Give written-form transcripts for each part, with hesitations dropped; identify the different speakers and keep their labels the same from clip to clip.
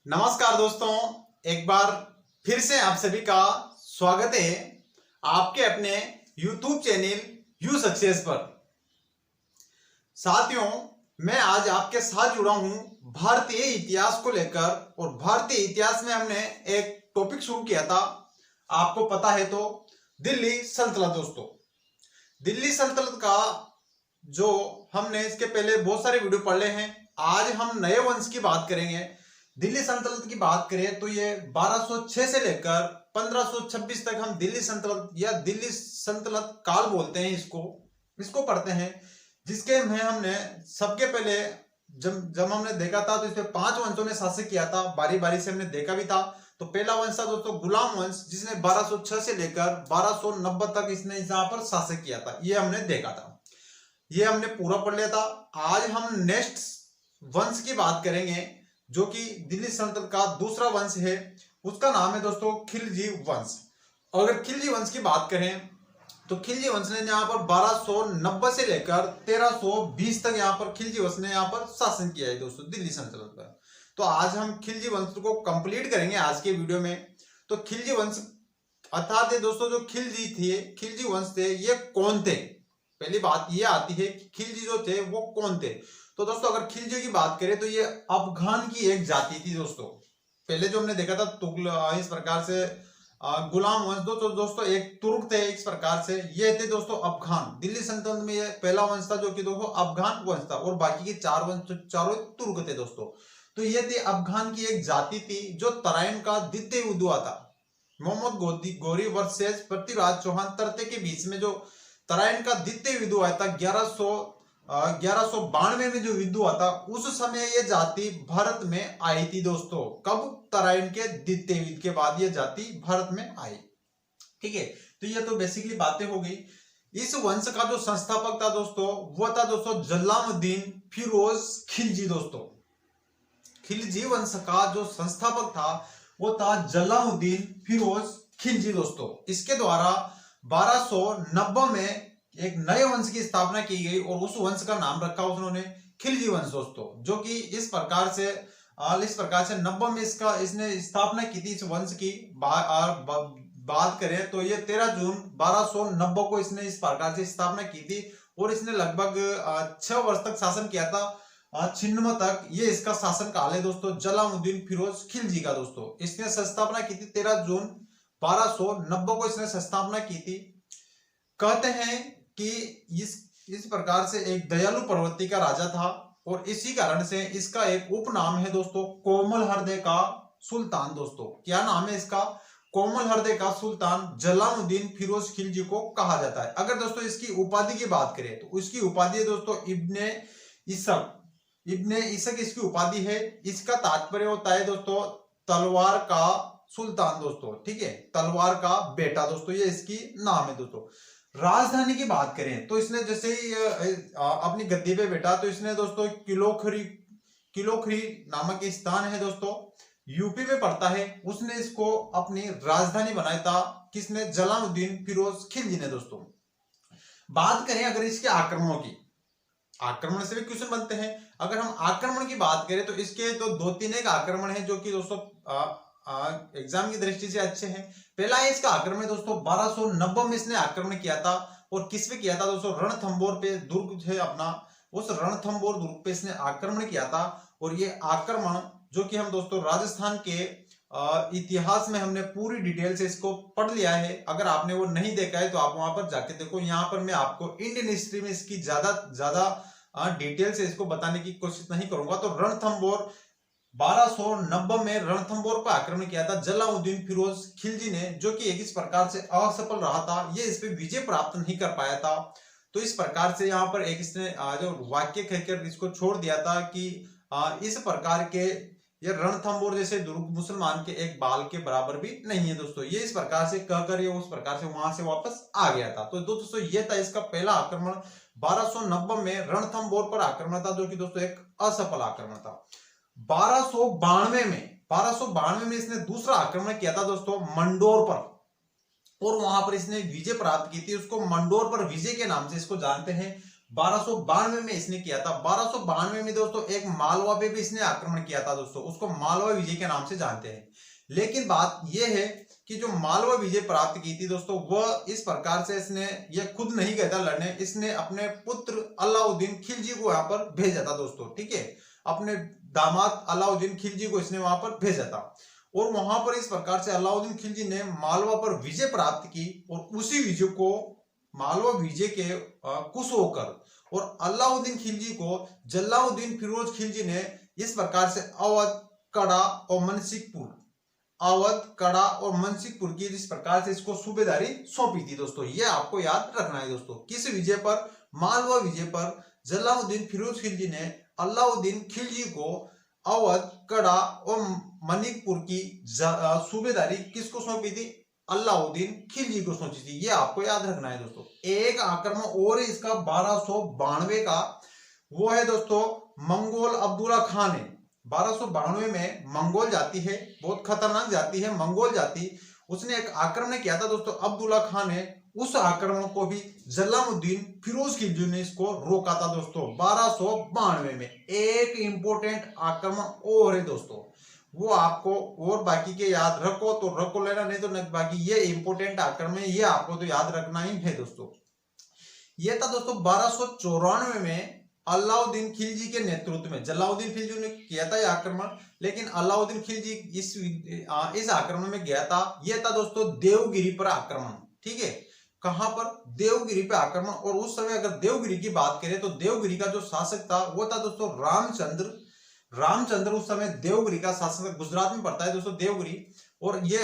Speaker 1: नमस्कार दोस्तों, एक बार फिर से आप सभी का स्वागत है आपके अपने YouTube चैनल यू सक्सेस पर। साथियों, मैं आज आपके साथ जुड़ा हूं भारतीय इतिहास को लेकर। और भारतीय इतिहास में हमने एक टॉपिक शुरू किया था, आपको पता है तो, दिल्ली सल्तनत। दोस्तों, दिल्ली सल्तनत का जो हमने इसके पहले बहुत सारे वीडियो पढ़े हैं, आज हम नए वंश की बात करेंगे। दिल्ली सल्तनत की बात करें तो ये 1206 से लेकर 1526 तक हम दिल्ली सल्तनत या दिल्ली सल्तनत काल बोलते हैं, इसको पढ़ते हैं। जिसके में हमने सबके पहले जब हमने देखा था तो इसमें 5 वंशों ने शासन किया था, बारी बारी से हमने देखा भी था। तो पहला वंश था दोस्तों गुलाम वंश, जिसने 1206 से लेकर 1290 तक इसने यहाँ पर शासन किया था, ये हमने देखा था, ये हमने पूरा पढ़ लिया था। आज हम नेक्स्ट वंश की बात करेंगे जो कि दिल्ली सल्तनत का दूसरा वंश है, उसका नाम है दोस्तों खिलजी वंश। अगर खिलजी वंश की बात करें तो खिलजी वंश ने यहाँ पर 1290 से लेकर 1320 तक यहाँ पर खिलजी वंश ने यहाँ पर शासन किया है दोस्तों दिल्ली सल्तनत पर। तो आज हम खिलजी वंश को कंप्लीट करेंगे आज के वीडियो में। तो खिलजी वंश अर्थात ये दोस्तों जो खिलजी थे, खिलजी वंश थे, ये कौन थे? पहली बात ये आती है कि खिलजी जो थे वो कौन थे। तो दोस्तों अगर खिलजी की बात करें तो ये अफगान की एक जाति थी दोस्तों। पहले जो हमने देखा था तुगलक, इस प्रकार से गुलाम वंश, दोस्तों एक तुर्क थे, इस प्रकार से ये थे दोस्तों अफगान। दिल्ली सल्तनत में ये पहला वंश था जो कि दोस्तों अफगान वंश था, और बाकी के 4 वंश चारों तुर्क थे दोस्तों। तो ये थे अफगान की एक जाति थी जो तराइन का द्वितीय युद्ध हुआ था, मोहम्मद गोरी वर्सेस पृथ्वीराज चौहान तरते के बीच में जो तराइन का द्वितीय युद्ध हुआ था 1192 में जो युद्ध हुआ था, उस समय ये जाति भारत में आई थी दोस्तों। कब? तराइन के द्वितीय युद्ध के बाद ये जाति भारत में आई। ठीक है, तो ये तो बेसिकली बातें हो गई। इस वंश का जो संस्थापक था दोस्तों, वो था दोस्तों जलालुद्दीन फिरोज खिलजी। दोस्तों, खिलजी वंश का जो संस्थापक था वो था जलालुद्दीन फिरोज खिलजी। दोस्तों, इसके द्वारा 1290 में एक नए वंश की स्थापना की गई और उस वंश का नाम रखा उन्होंने खिलजी वंश दोस्तों। जो कि इस प्रकार से 90 में इसने स्थापना की थी। इस वंश की बात करें तो ये 13 जून 1290 को इसने इस प्रकार से स्थापना की थी, और इसने लगभग 6 वर्ष तक शासन किया था, 96 तक ये इसका शासन काल है दोस्तों, जलालुद्दीन फिरोज खिलजी का। दोस्तों, इसने स्थापना की थी 13 जून 1290 को इसने स्थापना की थी। कहते हैं कि इस प्रकार से एक दयालु प्रवृत्ति का राजा था, और इसी कारण से इसका एक उपनाम है दोस्तों कोमल हृदय का सुल्तान। दोस्तों, क्या नाम है इसका? कोमल हृदय का सुल्तान जलालुद्दीन फिरोज खिलजी को कहा जाता है। अगर दोस्तों इसकी उपाधि की बात करें तो उसकी उपाधि है दोस्तों इब्ने इसक इसकी उपाधि है। इसका तात्पर्य होता है दोस्तों तलवार का सुल्तान। दोस्तों, ठीक है, तलवार का बेटा। दोस्तों, ये इसकी नाम है। दोस्तों, राजधानी की बात करें तो इसने जैसे ही अपनी गद्दी पे बैठा तो इसने दोस्तों किलोखरी नामक स्थान है दोस्तों, यूपी में पड़ता है, उसने इसको अपनी राजधानी बनाया था। किसने? जलालुद्दीन फिरोज खिलजी ने। दोस्तों, बात करें अगर इसके आक्रमणों की, आक्रमण से भी क्वेश्चन बनते हैं। अगर हम आक्रमण की बात करें तो इसके तो 2-3 एक आक्रमण है जो कि दोस्तों एग्जाम की दृष्टि से अच्छे हैं। पहला है इसका आक्रमण दोस्तों 1290 में इसने आक्रमण किया था, और किस पे किया था दोस्तों? रणथंबोर पे दुर्ग है अपना, उस रणथंबोर दुर्ग पे इसने आक्रमण किया था। और ये आक्रमण जो कि हम दोस्तों राजस्थान के इतिहास में हमने पूरी डिटेल से इसको पढ़ लिया है। अगर आपने वो नहीं देखा है तो आप वहां पर जाके देखो। यहाँ पर मैं आपको इंडियन हिस्ट्री में इसकी ज्यादा डिटेल से इसको बताने की कोशिश नहीं करूंगा। तो रणथंबोर 1290 में रणथंबोर पर आक्रमण किया था जलालुद्दीन फिरोज खिलजी ने, जो कि एक इस प्रकार से असफल रहा था, ये इस पे विजय प्राप्त नहीं कर पाया था। तो इस प्रकार से यहाँ पर एक इसने जो वाक्य कहकर इसको छोड़ दिया था कि इस प्रकार के ये रणथंबोर जैसे दुर्ग मुसलमान के एक बाल के बराबर भी नहीं है। दोस्तों, ये इस प्रकार से कहकर ये उस प्रकार से वहां से वापस आ गया था। तो दोस्तों ये था इसका पहला आक्रमण 1290 में रणथंबोर पर आक्रमण था, जो कि दोस्तों एक असफल आक्रमण था। 1292 में इसने दूसरा आक्रमण किया था दोस्तों मंडोर पर, और वहां पर इसने विजय प्राप्त की थी। उसको मंडोर पर विजय के नाम से इसको जानते हैं। 1292 में इसने किया था। 1292 में दोस्तों एक मालवा पे भी इसने आक्रमण किया था दोस्तों, उसको मालवा विजय के नाम से जानते हैं। लेकिन बात यह है कि जो मालवा विजय प्राप्त की थी दोस्तों, वह इस प्रकार से इसने, यह खुद नहीं गया था लड़ने, इसने अपने पुत्र अलाउद्दीन खिलजी को यहाँ पर भेजा था दोस्तों, ठीक है, अपने दामाद अलाउद्दीन खिलजी को इसने वहां पर भेजा था। और वहां पर इस प्रकार से अलाउद्दीन खिलजी ने मालवा पर विजय प्राप्त की, और उसी विजय को मालवा विजय के कुश होकर और अलाउद्दीन खिलजी को जलालुद्दीन फिरोज खिलजी ने इस प्रकार से अवध, कड़ा और मनसिकपुर, अवध, कड़ा और मनसिकपुर की इस प्रकार से इसको सूबेदारी सौंपी थी दोस्तों। ये आपको याद रखना है दोस्तों। किस विजय पर? मालवा विजय पर जलालुद्दीन फिरोज खिलजी ने अलाउद्दीन खिलजी को अवध, कड़ा और मणिकपुर की सूबेदारी किसको सौंपी थी? अलाउद्दीन खिलजी को सौंपी थी। ये आपको याद रखना है दोस्तों। एक आक्रमण और इसका 1292 का, वो है दोस्तों मंगोल अब्दुल्ला खान ने 1292 में मंगोल जाति है, बहुत खतरनाक जाति है मंगोल जाति, उसने एक आक्रमण किया था दोस्तों अब्दुल्ला खान ने। उस आक्रमण को भी जलालुद्दीन फिरोज खिलजी ने इसको रोका था दोस्तों 1292 में। एक इंपोर्टेंट आक्रमण और है दोस्तों, वो आपको, और बाकी के याद रखो तो रखो लेना, नहीं तो बाकी ये इंपोर्टेंट आक्रमण ये आपको तो याद रखना ही है दोस्तों। ये था दोस्तों 1294 में अलाउद्दीन खिलजी के नेतृत्व में, जलालुद्दीन खिलजी ने किया था ये आक्रमण, लेकिन अलाउद्दीन खिलजी इस आक्रमण में गया था। यह था दोस्तों देवगिरी पर आक्रमण, ठीक है, कहां पर? देवगिरी पे आक्रमण। और उस समय अगर देवगिरी की बात करें तो देवगिरी का जो शासक था वो था दोस्तों रामचंद्र उस समय देवगिरी का शासक, गुजरात में पड़ता है दोस्तों देवगिरी। और ये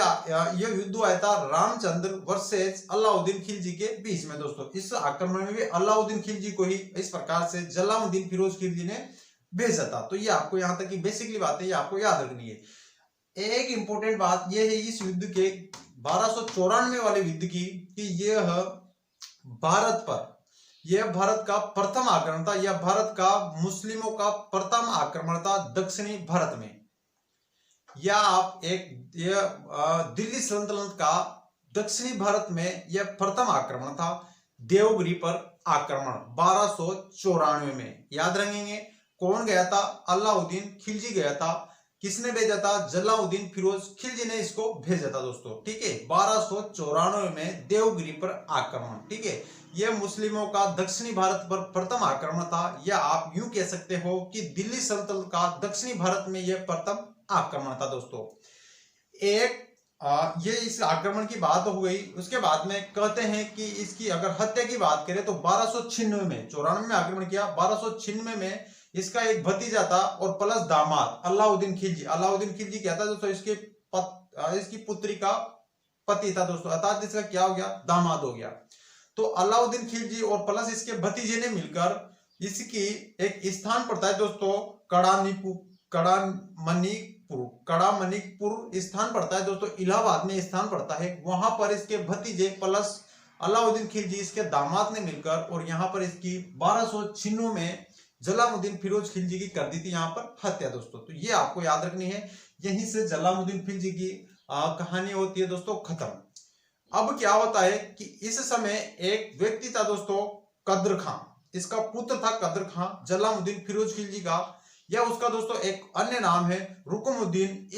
Speaker 1: युद्ध हुआ था रामचंद्र वर्सेस अलाउद्दीन खिलजी के बीच में दोस्तों। इस आक्रमण में भी अलाउद्दीन खिलजी को ही इस प्रकार से जलालुद्दीन फिरोज खिलजी ने भेजा था। तो ये आपको यहाँ तक की बेसिकली बातें ये आपको याद रखनी है। एक इंपॉर्टेंट बात यह है इस युद्ध के 1294 वाले युद्ध की, कि यह भारत का प्रथम आक्रमण था, यह भारत का मुस्लिमों का प्रथम आक्रमण था दक्षिणी भारत में। या आप दिल्ली सल्तनत का दक्षिणी भारत में यह प्रथम आक्रमण था, देवगिरी पर आक्रमण 1294 में। याद रखेंगे कौन गया था? अलाउद्दीन खिलजी गया था। किसने भेजा था? जलालुद्दीन फिरोज खिलजी ने इसको भेजा था दोस्तों, ठीक है, 1294 में देवगिरी पर आक्रमण, ठीक है। यह मुस्लिमों का दक्षिणी भारत पर प्रथम आक्रमण था, या आप यूं कह सकते हो कि दिल्ली सल्तनत का दक्षिणी भारत में यह प्रथम आक्रमण था दोस्तों। ये इस आक्रमण की बात हो गई। उसके बाद में कहते हैं कि इसकी अगर हत्या की बात करें तो 1296 में, 94 में आक्रमण किया, 1296 में इसका एक भतीजा था और प्लस दामाद अलाउद्दीन खिलजी क्या था दोस्तों? इसकी पुत्री का पति था दोस्तों, अर्थात इसका क्या हो गया? दामाद हो गया। तो अलाउद्दीन खिलजी और प्लस इसके भतीजे ने मिलकर इसकी एक स्थान पड़ता है दोस्तों कड़ामणिकपुर स्थान पड़ता है दोस्तों, इलाहाबाद में स्थान पड़ता है। वहां पर इसके भतीजे प्लस अलाउद्दीन खिलजी इसके दामाद ने मिलकर और यहाँ पर इसकी 1296 में जलालुद्दीन फिरोज खिलजी की कर दी थी यहाँ पर हत्या दोस्तों। तो ये आपको याद रखनी है। यहीं से जलालुद्दीन खिलजी की कहानी होती है दोस्तों खत्म। अब क्या होता है कि इस समय एक व्यक्ति था दोस्तों कदर खां, इसका पुत्र था कदर खां जलालुद्दीन फिरोज खिलजी का, या उसका दोस्तों एक अन्य नाम है रुकुमुद्दीन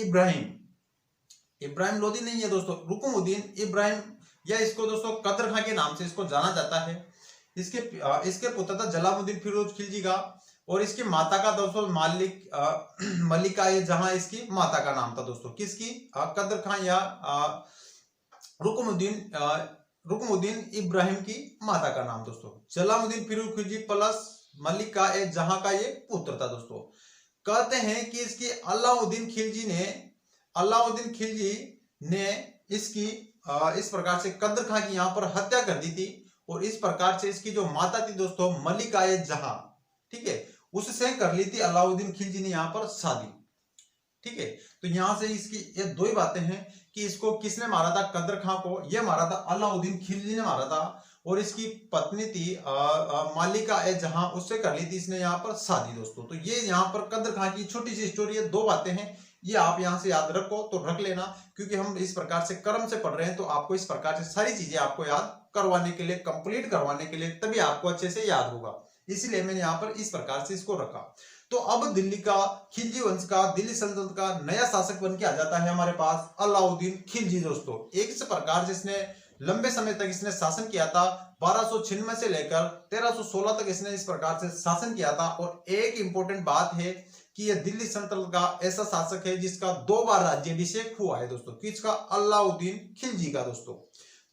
Speaker 1: इब्राहिम लोदी नहीं है दोस्तों, रुकुमुद्दीन इब्राहिम, या इसको दोस्तों कदर खां के नाम से इसको जाना जाता है। इसके पुत्र था जलालुद्दीन फिरोज खिलजी का, और इसकी माता का दोस्तों मलिका ये जहां इसकी माता का नाम था दोस्तों, किसकी? कदर खां या रुकुमुद्दीन इब्राहिम की माता का नाम दोस्तों। जलालुद्दीन फिरोज खिलजी प्लस मलिका ए जहां का ये पुत्र था दोस्तों। कहते हैं कि इसकी अलाउद्दीन खिलजी ने इसकी इस प्रकार से कदर खां की यहाँ पर हत्या कर दी थी, और इस प्रकार से इसकी जो माता थी दोस्तों मलिका ए जहां, ठीक है, उससे कर ली थी अलाउद्दीन खिलजी ने यहाँ पर शादी, ठीक है। तो यहां से इसकी ये दो ही बातें हैं कि इसको किसने मारा था? कदर खां को यह मारा था अलाउद्दीन खिलजी ने मारा था, और इसकी पत्नी थी मलिका ए जहां, उससे कर ली थी इसने यहाँ पर शादी दोस्तों। तो ये यहाँ पर कदर खां की छोटी सी स्टोरी है, दो बातें हैं, ये आप यहाँ से याद रखो तो रख लेना, क्योंकि हम इस प्रकार से क्रम से पढ़ रहे हैं तो आपको इस प्रकार से सारी चीजें आपको याद करवाने के लिए, कंप्लीट करवाने के लिए, तभी आपको अच्छे से याद होगा। इसलिए मैंने यहाँ पर इस प्रकार से इसको रखा। तो अब दिल्ली का खिलजी वंश का, दिल्ली सल्तनत का नया शासक बन के आ जाता है हमारे पास अलाउद्दीन खिलजी दोस्तों। एक इस प्रकार से इसने लंबे समय तक इसने शासन किया था, 1296 से लेकर 1316 तक इसने इस प्रकार से शासन किया था। और एक इंपॉर्टेंट बात है कि यह दिल्ली सल्तनत का ऐसा शासक है जिसका 2 बार राज्याभिषेक हुआ है दोस्तों। किसका? अलाउद्दीन खिलजी का दोस्तों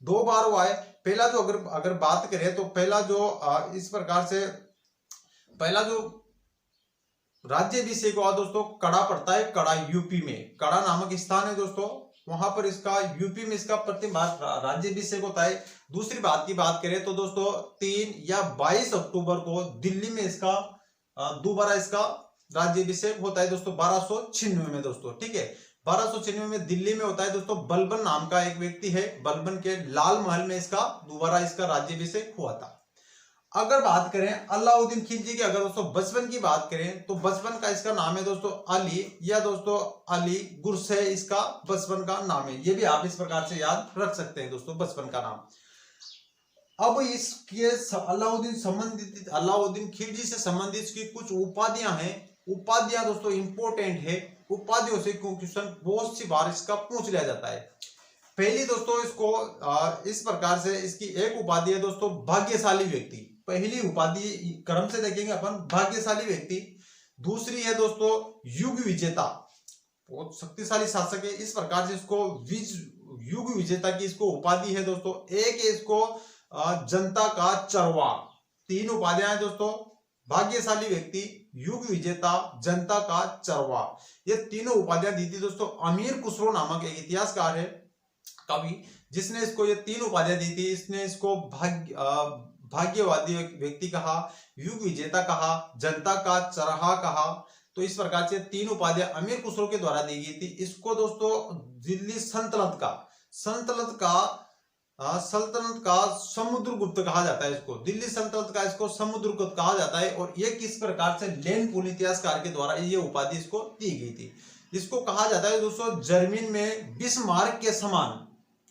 Speaker 1: 2 बार हुआ है। पहला जो अगर बात करें तो पहला जो इस प्रकार से पहला जो राज्याभिषेक हुआ दोस्तों कड़ा पड़ता है, कड़ा यूपी में, कड़ा नामक स्थान है दोस्तों, वहां पर इसका यूपी में इसका प्रथम बार राज्याभिषेक होता है। दूसरी बात की बात करें तो दोस्तों 3 या 22 अक्टूबर को दिल्ली में इसका दोबारा इसका राज्याभिषेक होता है दोस्तों 1296 में दोस्तों। ठीक है, 1296 में दिल्ली में होता है दोस्तों। बलबन नाम का एक व्यक्ति है, बलबन के लाल महल में इसका दोबारा इसका राज्याभिषेक हुआ था। अगर बात करें अलाउद्दीन खिलजी की, अगर दोस्तों बचपन की बात करें तो बचपन का इसका नाम है दोस्तों अली, या दोस्तों अली गुरसे इसका बचपन का नाम है। ये भी आप इस प्रकार से याद रख सकते हैं दोस्तों बचपन का नाम। अब इसके अलाउद्दीन खिलजी से संबंधित इसकी कुछ उपाधियां हैं। उपाधियां दोस्तों इंपॉर्टेंट है, उपाधियों से क्वेश्चन बहुत सी बार इसका पूछ लिया जाता है। पहली दोस्तों इसको इस प्रकार से इसकी एक उपाधि है दोस्तों भाग्यशाली व्यक्ति। पहली उपाधि क्रम से देखेंगे अपन, भाग्यशाली व्यक्ति। दूसरी है दोस्तों युग विजेता, बहुत शक्तिशाली शासक है, इस प्रकार से इसको युग विजेता की इसको उपाधि है दोस्तों। एक है इसको जनता का चरवा। 3 उपाधियां हैं दोस्तों, भाग्यशाली व्यक्ति, युग विजेता, जनता का चरवा। ये तीनों उपाधियां दी थी दोस्तों अमीर खुसरो नामक एक इतिहासकार है, कवि, जिसने इसको ये 3 उपाधियां दी थी। इसने इसको भाग्यवादी व्यक्ति कहा, युग विजेता कहा, जनता का चरहा कहा। तो इस प्रकार से 3 उपाधियां अमीर खुसरो के द्वारा दी गई थी। इसको दोस्तों दिल्ली सल्तनत का समुद्रगुप्त कहा जाता है। इसको दिल्ली सल्तनत का इसको समुद्रगुप्त कहा जाता है। और ये किस प्रकार से लेनपूल इतिहासकार के द्वारा ये उपाधि इसको दी गई थी। इसको कहा जाता है दोस्तों जर्मनी में बिस्मार्क के समान,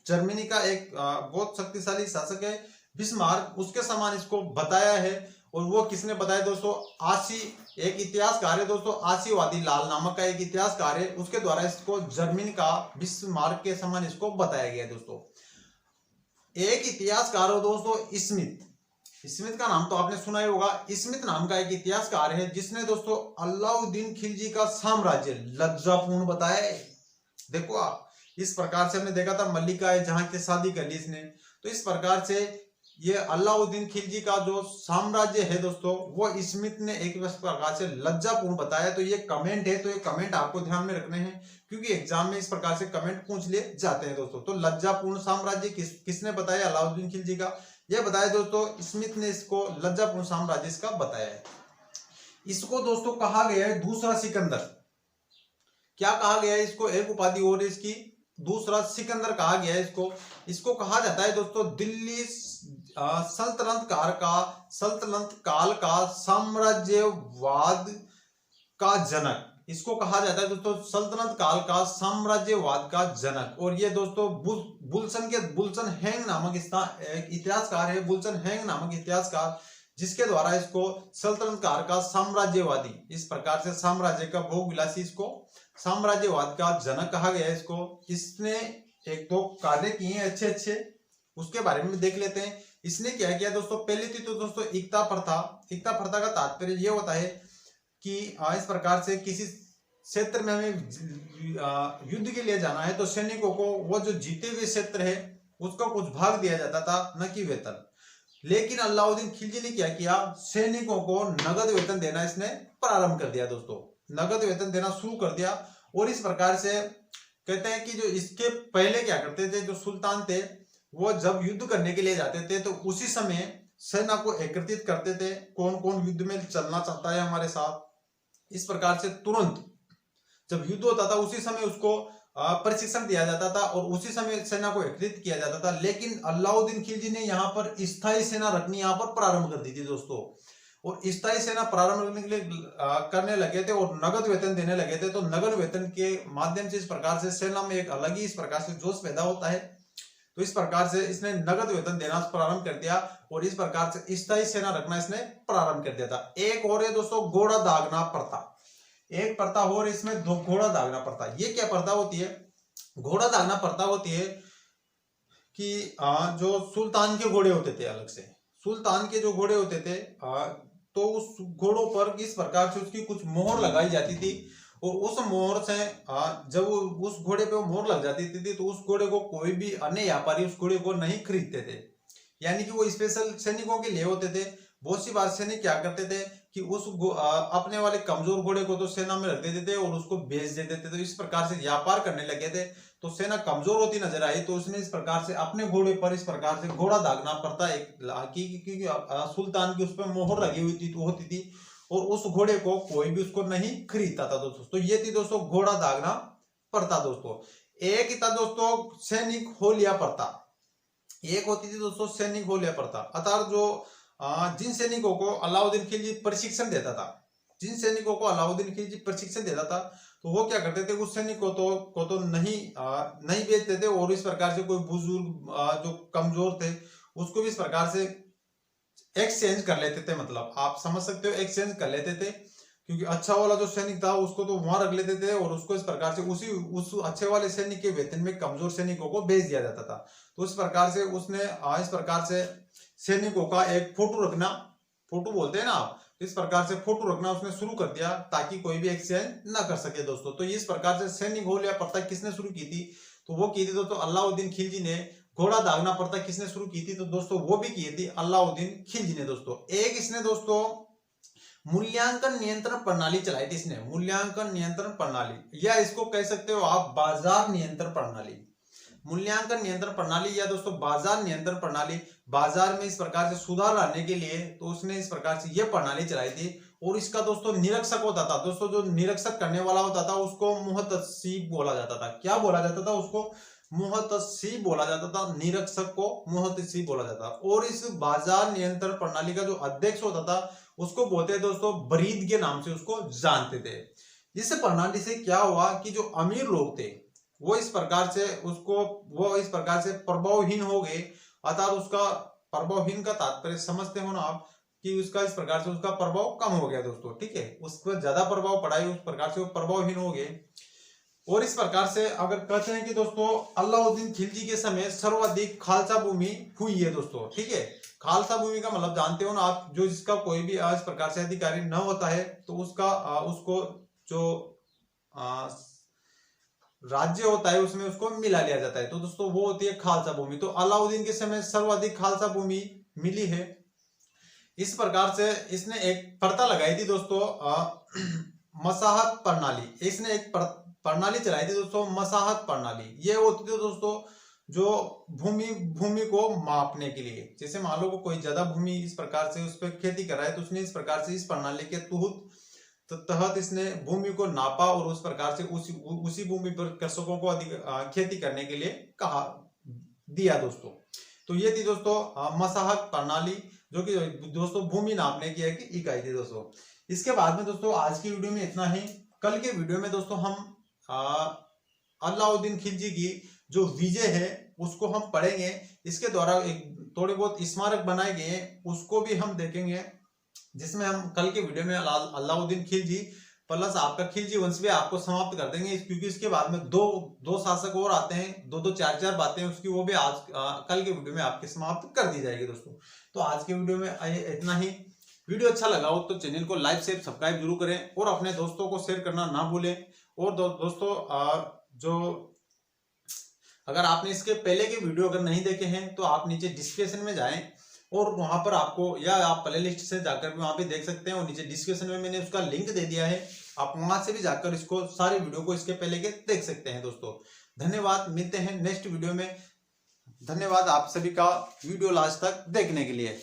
Speaker 1: जर्मनी का एक बहुत शक्तिशाली शासक है बिस्मार्क, उसके समान इसको बताया है। और वो किसने बताया दोस्तों? आशी, एक इतिहासकार है दोस्तों, आशीवादी लाल नामक का एक इतिहासकार है, उसके द्वारा इसको जर्मनी का बिस्मार्क के समान इसको बताया गया दोस्तों। एक इतिहासकार हो दोस्तों स्मिथ का नाम तो आपने सुना ही होगा। स्मिथ नाम का एक इतिहासकार है जिसने दोस्तों अलाउद्दीन खिलजी का साम्राज्य लज्जापूर्ण बताया है। देखो आप, इस प्रकार से हमने देखा था मल्लिका जहां की शादी कर ली इसने, तो इस प्रकार से ये अलाउद्दीन खिलजी का जो साम्राज्य है दोस्तों वो स्मिथ ने एक प्रकार से लज्जापूर्ण बताया। तो ये कमेंट है, तो ये कमेंट आपको ध्यान में रखने हैं क्योंकि एग्जाम में इस प्रकार से कमेंट पूछ लिए जाते हैं दोस्तों। तो लज्जापूर्ण साम्राज्य किसने बताया? अलाउद्दीन खिलजी का ये बताया दोस्तों, स्मिथ ने इसको लज्जापूर्ण साम्राज्य इसका बताया है। इसको दोस्तों कहा गया है दूसरा सिकंदर। क्या कहा गया है इसको? एक उपाधि और इसकी दूसरा सिकंदर कहा गया है इसको। इसको कहा जाता है दोस्तों दिल्ली सल्तनत काल का साम्राज्यवाद का जनक। इसको कहा जाता है दोस्तों सल्तनत काल का साम्राज्यवाद का जनक। और ये दोस्तों बुल्सन हैंग नामक इतिहासकार है, बुल्सन हैंग नामक इतिहासकार, जिसके द्वारा इसको सल्तनत काल का साम्राज्यवादी, इस प्रकार से साम्राज्य का भोग विलासी, इसको साम्राज्यवाद का जनक कहा गया है इसको। इसने एक दो कार्य किए हैं अच्छे, उसके बारे में देख लेते हैं। इसने क्या किया दोस्तों? पहली थी तो दोस्तों एकता प्रथा का तात्पर्य ये होता है कि इस प्रकार से किसी क्षेत्र में हमें युद्ध के लिए जाना है तो सैनिकों को वो जो जीते हुए क्षेत्र है उसका कुछ भाग दिया जाता था, न कि वेतन। लेकिन अलाउद्दीन खिलजी ने क्या किया? सैनिकों को नगद वेतन देना इसने प्रारंभ कर दिया दोस्तों, नगद वेतन देना शुरू कर दिया। और इस प्रकार से कहते हैं कि जो इसके पहले क्या करते थे, जो सुल्तान थे वो जब युद्ध करने के लिए जाते थे तो उसी समय सेना को एकत्रित करते थे, कौन कौन युद्ध में चलना चाहता है हमारे साथ। इस प्रकार से तुरंत जब युद्ध होता था उसी समय उसको प्रशिक्षण दिया जाता था और उसी समय सेना को एकत्रित किया जाता था। लेकिन अलाउद्दीन खिलजी ने यहाँ पर स्थायी सेना रखनी यहाँ पर प्रारंभ कर दी थी दोस्तों। और स्थायी सेना प्रारंभ करने लगे थे और नगद वेतन देने लगे थे। तो नगद वेतन के माध्यम से इस प्रकार से सेना में एक अलग ही इस प्रकार से जोश पैदा होता है। तो इस प्रकार से इसने नगद वेतन देना प्रारंभ कर दिया और इस प्रकार से स्थायी सेना रखना इसने प्रारंभ कर दिया था। एक और है दोस्तों घोड़ा दागना प्रथा, एक प्रथा और इसमें दो घोड़ा दागना प्रथा। ये क्या प्रथा होती है? घोड़ा दागना प्रथा होती है कि जो सुल्तान के घोड़े होते थे, अलग से सुल्तान के जो घोड़े होते थे तो उस घोड़ों पर किस प्रकार से उसकी कुछ मोहर लगाई जाती थी और उस मोहर से जब उस घोड़े पे मोहर लग जाती थी तो उस घोड़े को कोई भी अन्य व्यापारी उस घोड़े को नहीं खरीदते थे, यानी कि वो स्पेशल सैनिकों के लिए होते थे। बहुत सी बार सैनिक क्या करते थे कि उस अपने वाले कमजोर घोड़े को तो सेना में रख देते थे और उसको बेच देते थे। तो इस प्रकार से व्यापार करने लगे थे, तो सेना कमजोर होती नजर आई तो उसने इस प्रकार से अपने घोड़े पर इस प्रकार से घोड़ा दागना पड़ता एक क्योंकि सुल्तान की उस पर मोहर लगी हुई थी होती थी और उस घोड़े को कोई भी उसको नहीं खरीदता था दोस्तों। तो ये थी दोस्तों घोड़ा दागना प्रथा दोस्तों। एक ही था दोस्तों सैनिक होलिया प्रथा, एक होती थी दोस्तों सैनिक होलिया प्रथा, अर्थात जो जिन सैनिकों को अलाउद्दीन खिलजी प्रशिक्षण देता था, जिन सैनिकों को अलाउद्दीन खिलजी प्रशिक्षण देता था तो वो क्या करते थे, उस सैनिक को तो नहीं बेचते थे और इस प्रकार से कोई बुजुर्ग जो कमजोर थे उसको भी इस प्रकार से एक्सचेंज कर लेते थे। मतलब आप समझ सकते हो, एक्सचेंज कर लेते थे, क्योंकि अच्छा वाला जो सैनिक था उसको तो वहां रख लेते थे और उसको इस प्रकार से उस अच्छे वाले सैनिक के वेतन में कमजोर सैनिकों को बेच दिया जाता था। तो इस प्रकार से उसने इस प्रकार से सैनिकों का एक फोटो रखना, फोटो बोलते हैं ना आप, इस प्रकार से फोटो रखना उसने शुरू कर दिया ताकि कोई भी एक्सचेंज ना कर सके दोस्तों। तो इस प्रकार से सैनिक होलिया प्रथा किसने शुरू की थी? तो वो की थी दोस्तों अलाउद्दीन खिलजी ने। घोड़ा दागना प्रथा किसने शुरू की थी? तो दोस्तों वो भी की थी अलाउद्दीन खिलजी ने दोस्तों। एक इसने दोस्तों मूल्यांकन नियंत्रण प्रणाली चलाई थी इसने, मूल्यांकन नियंत्रण प्रणाली, या इसको कह सकते हो आप बाजार नियंत्रण प्रणाली। मूल्यांकन नियंत्रण प्रणाली या दोस्तों बाजार नियंत्रण प्रणाली, बाजार में इस प्रकार से सुधार लाने के लिए तो उसने इस प्रकार से यह प्रणाली चलाई थी। और इसका दोस्तों निरीक्षक होता था दोस्तों, जो निरीक्षक करने वाला होता था उसको मुहतसिब बोला जाता था। क्या बोला जाता था? उसको मुहतसिब बोला जाता था, निरीक्षक को मुहतसिब बोला जाता। और इस बाजार नियंत्रण प्रणाली का जो अध्यक्ष होता था उसको बोलते हैं दोस्तों बरीद के नाम से उसको जानते थे। इस प्रणाली से क्या हुआ कि जो अमीर लोग थे वो इस प्रकार से प्रभावहीन हो गए, अर्थात उसका प्रभावहीन का तात्पर्य समझते हो ना आप कि उसका इस प्रकार से उसका प्रभाव कम हो गया दोस्तों, ठीक है, उस पर ज्यादा प्रभाव पड़ा है, उस प्रकार से वो प्रभावहीन हो गए। और इस प्रकार से अगर कहते हैं कि दोस्तों अलाउद्दीन खिलजी के समय सर्वाधिक खालसा भूमि हुई है दोस्तों, ठीक है। खालसा भूमि का मतलब जानते हो ना आप, जो जिसका कोई भी इस प्रकार से अधिकारी न होता है तो उसको जो राज्य होता है उसमें उसको मिला लिया जाता है, तो दोस्तों वो होती है खालसा भूमि। तो अलाउद्दीन के समय सर्वाधिक खालसा भूमि मिली है। इस प्रकार से इसने एक प्रथा लगाई थी दोस्तों मसाहत प्रणाली। इसने एक प्रणाली चलाई थी दोस्तों मसाहत प्रणाली। ये होती थी दोस्तों जो भूमि को मापने के लिए, जैसे मान लो कोई ज्यादा भूमि इस प्रकार से उस पर खेती कर रहा है तो उसने इस प्रकार से इस प्रणाली के तहत इसने भूमि को नापा और उस प्रकार से उसी भूमि पर कृषकों को खेती करने के लिए कहा दिया दोस्तों। तो ये थी दोस्तों मसाहत प्रणाली, जो कि दोस्तों भूमि नापने की एक इकाई थी दोस्तों। इसके बाद में दोस्तों आज की वीडियो में इतना ही। कल के वीडियो में दोस्तों हम अलाउद्दीन खिलजी की जो विजय है उसको हम पढ़ेंगे। इसके द्वारा एक थोड़े बहुत स्मारक बनाए गए हैं उसको भी हम देखेंगे, जिसमें हम कल के वीडियो में अलाउद्दीन खिलजी प्लस आपका खिलजी वंश भी आपको समाप्त कर देंगे, क्योंकि इसके बाद में दो शासक और आते हैं, दो चार बातें उसकी, वो भी आज कल के वीडियो में आपके समाप्त कर दी जाएगी दोस्तों। तो आज के वीडियो में इतना ही। वीडियो अच्छा लगा हो तो चैनल को लाइक शेयर सब्सक्राइब जरूर करें और अपने दोस्तों को शेयर करना ना भूलें। और दोस्तों जो अगर आपने इसके पहले के वीडियो अगर नहीं देखे हैं तो आप नीचे डिस्क्रिप्शन में जाएं और वहां पर आपको, या आप प्ले लिस्ट से जाकर भी वहां पे देख सकते हैं, और नीचे डिस्क्रिप्शन में मैंने उसका लिंक दे दिया है, आप वहां से भी जाकर इसको सारे वीडियो को इसके पहले के देख सकते हैं दोस्तों। धन्यवाद, मिलते हैं नेक्स्ट वीडियो में। धन्यवाद आप सभी का वीडियो लास्ट तक देखने के लिए।